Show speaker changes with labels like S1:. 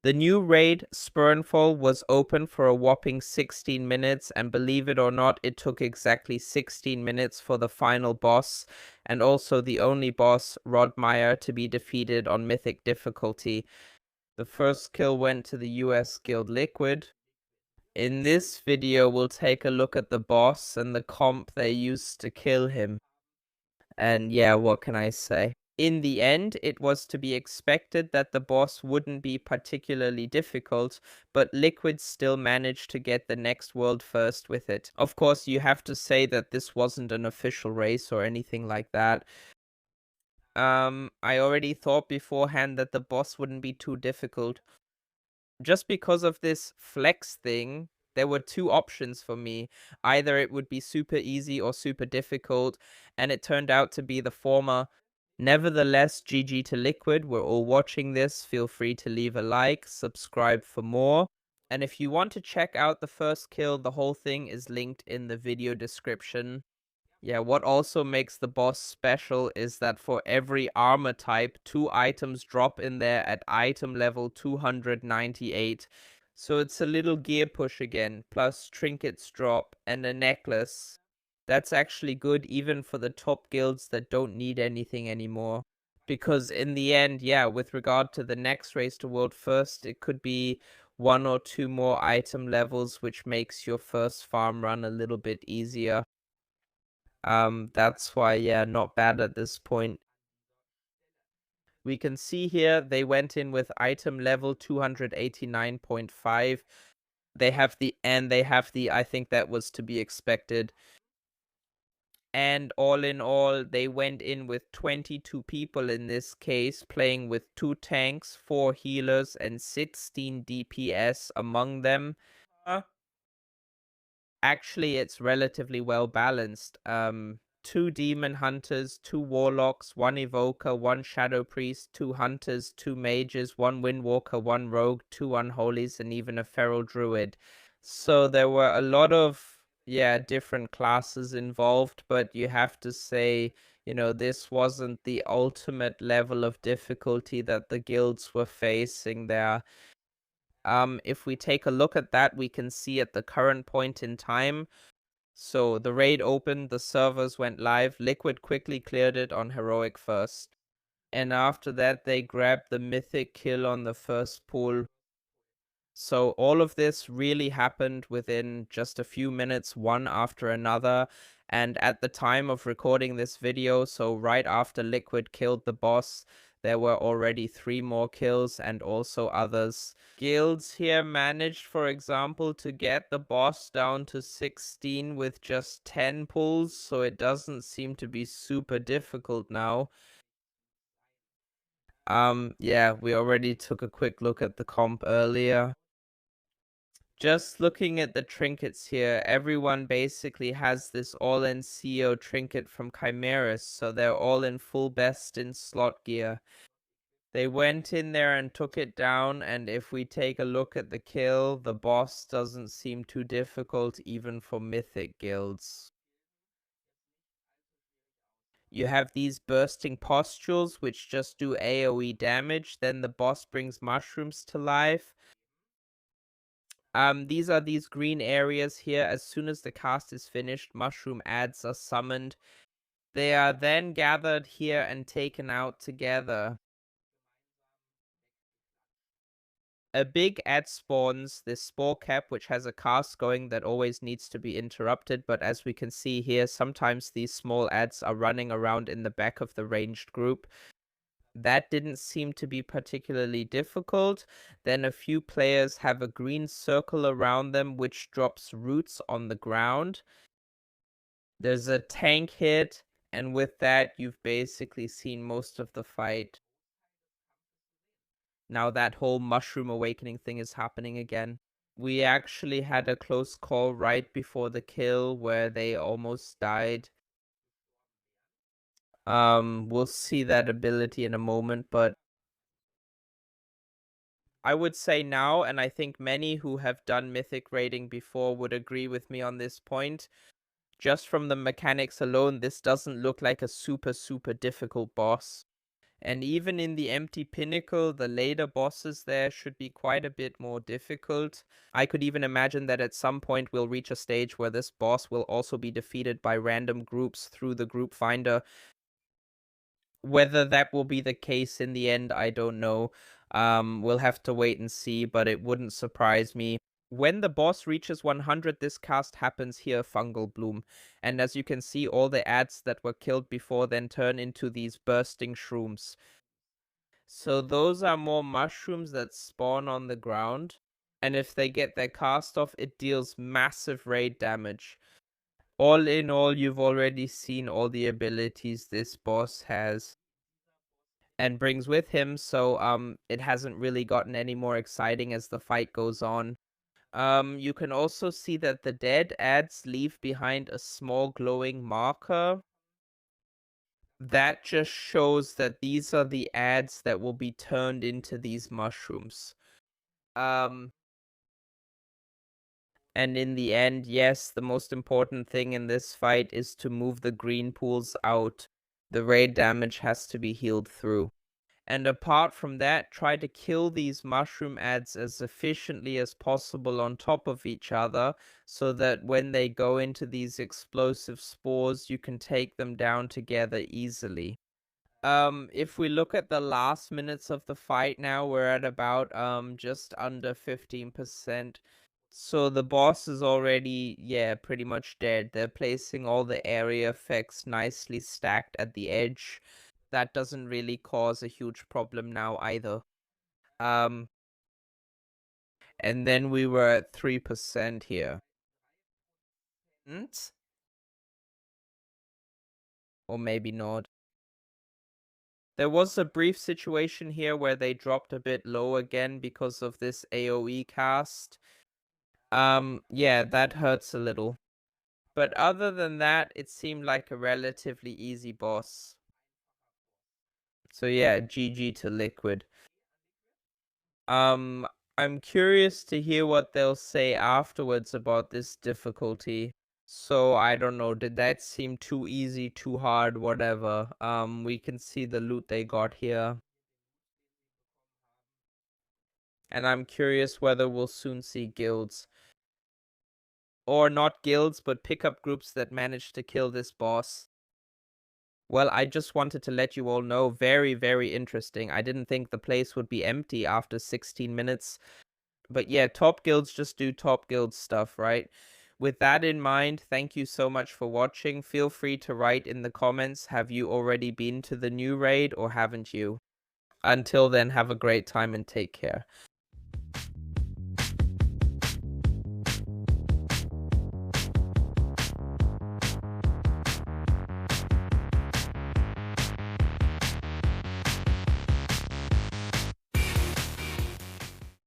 S1: The new raid, Spurnfall, was open for a whopping 16 minutes, and believe it or not, it took exactly 16 minutes for the final boss, and also the only boss, Rotmire, to be defeated on Mythic difficulty. The first kill went to the US Guild Liquid. In this video, we'll take a look at the boss and the comp they used to kill him. And yeah, what can I say? In the end, it was to be expected that the boss wouldn't be particularly difficult, but Liquid still managed to get the next world first with it. Of course, you have to say that this wasn't an official race or anything like that. I already thought beforehand that the boss wouldn't be too difficult. Just because of this flex thing, there were two options for me. Either it would be super easy or super difficult, and it turned out to be the former. Nevertheless, GG to Liquid. We're all watching this. Feel free to leave a like, subscribe for more. And if you want to check out the first kill, the whole thing is linked in the video description. Yeah, what also makes the boss special is that for every armor type, 2 items drop in there at item level 298. So it's a little gear push again, plus trinkets drop and a necklace. That's actually good even for the top guilds that don't need anything anymore. Because in the end, yeah, with regard to the next race to world first, it could be 1 or 2 more item levels, which makes your first farm run a little bit easier. That's why, yeah, not bad at this point. We can see here they went in with item level 289.5. They have the, I think that was to be expected. And all in all, they went in with 22 people in this case, playing with 2 tanks, 4 healers, and 16 DPS among them. Actually, it's relatively well balanced. 2 demon hunters, 2 warlocks, 1 evoker, 1 shadow priest, 2 hunters, 2 mages, 1 windwalker, 1 rogue, 2 unholies, and even a feral druid. So there were a lot of, yeah, different classes involved, but you have to say, this wasn't the ultimate level of difficulty that the guilds were facing there. If we take a look at that, we can see at the current point in time. So the raid opened, the servers went live, Liquid quickly cleared it on Heroic first. And after that, they grabbed the Mythic kill on the first pool. So all of this really happened within just a few minutes, one after another. And at the time of recording this video, so right after Liquid killed the boss, there were already 3 more kills and also others. Guilds here managed, for example, to get the boss down to 16 with just 10 pulls, so it doesn't seem to be super difficult now. Yeah, we already took a quick look at the comp earlier. Just looking at the trinkets here, everyone basically has this all-in CEO trinket from Chimeras, so they're all in full best in slot gear. They went in there and took it down, and if we take a look at the kill, the boss doesn't seem too difficult even for Mythic guilds. You have these bursting pustules, which just do AoE damage, then the boss brings mushrooms to life. These are these green areas here. As soon as the cast is finished, mushroom adds are summoned. They are then gathered here and taken out together. A big ad spawns this spore cap, which has a cast going that always needs to be interrupted, but as we can see here, sometimes these small ads are running around in the back of the ranged group. That didn't seem to be particularly difficult. Then a few players have a green circle around them which drops roots on the ground. There's a tank hit, and with that you've basically seen most of the fight. Now that whole mushroom awakening thing is happening again. We actually had a close call right before the kill where they almost died. We'll see that ability in a moment, but I would say now, and I think many who have done Mythic raiding before would agree with me on this point, just from the mechanics alone, this doesn't look like a super difficult boss. And even in the empty pinnacle, the later bosses there should be quite a bit more difficult. I could even imagine that at some point we'll reach a stage where this boss will also be defeated by random groups through the group finder. Whether that will be the case in the end, I don't know. We'll have to wait and see, but it wouldn't surprise me. When the boss reaches 100, this cast happens here, Fungal Bloom. And as you can see, all the ads that were killed before then turn into these bursting shrooms. So those are more mushrooms that spawn on the ground. And if they get their cast off, it deals massive raid damage. All in all, you've already seen all the abilities this boss has and brings with him, so it hasn't really gotten any more exciting as the fight goes on. You can also see that the dead ads leave behind a small glowing marker. That just shows that these are the ads that will be turned into these mushrooms. Um and in the end, yes, the most important thing in this fight is to move the green pools out. The raid damage has to be healed through. And apart from that, try to kill these mushroom ads as efficiently as possible on top of each other so that when they go into these explosive spores, you can take them down together easily. If we look at the last minutes of the fight now, we're at about just under 15%. So the boss is already, yeah, pretty much dead. They're placing all the area effects nicely stacked at the edge. That doesn't really cause a huge problem now either. Um, and then we were at 3% here. Or maybe not. There was a brief situation here where they dropped a bit low again because of this AoE cast. Yeah, that hurts a little. But other than that, it seemed like a relatively easy boss. So yeah, GG to Liquid. Um, I'm curious to hear what they'll say afterwards about this difficulty. So I don't know, did that seem too easy, too hard, whatever? We can see the loot they got here. And I'm curious whether we'll soon see guilds. Or not guilds, but pickup groups that manage to kill this boss. Well, I just wanted to let you all know, very, very interesting. I didn't think the place would be empty after 16 minutes. But yeah, top guilds just do top guild stuff, right? With that in mind, thank you so much for watching. Feel free to write in the comments, have you already been to the new raid or haven't you? Until then, have a great time and take care.